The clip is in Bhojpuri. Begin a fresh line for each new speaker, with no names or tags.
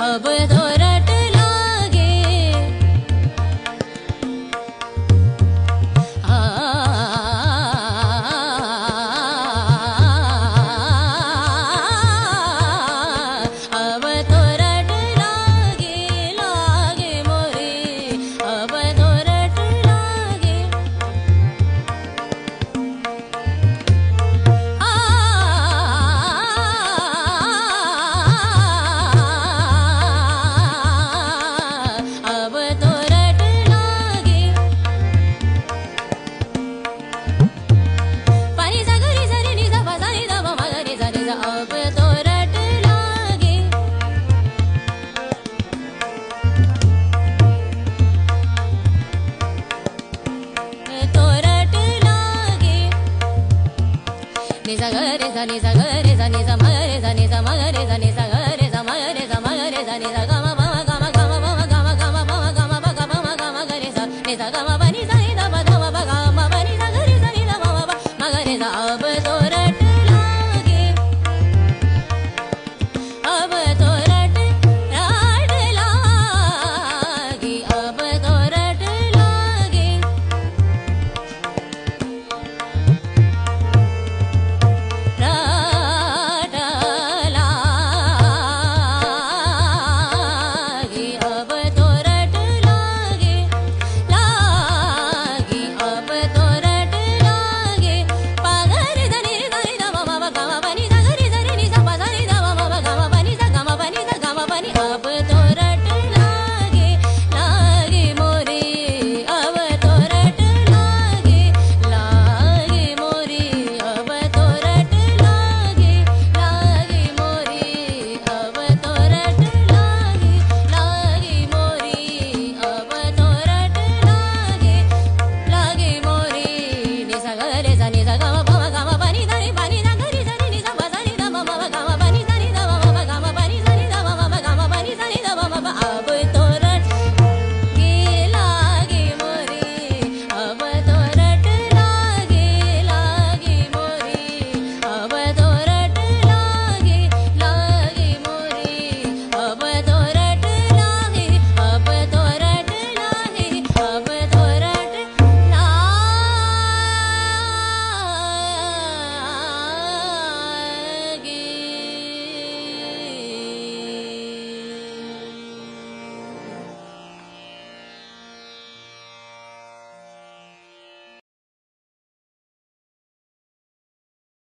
अब तो रट लागे अब तो रट लागे लागे मोरे अब तो रट लागे अब तो रट लागे पानी सा गरी सा रे नि सा पा सा नि सा पा मा गा रे सा नि सा अब तो रट लागे तो रट लागे नि सा ग रे सा नि सा ग रे सा नि सा मा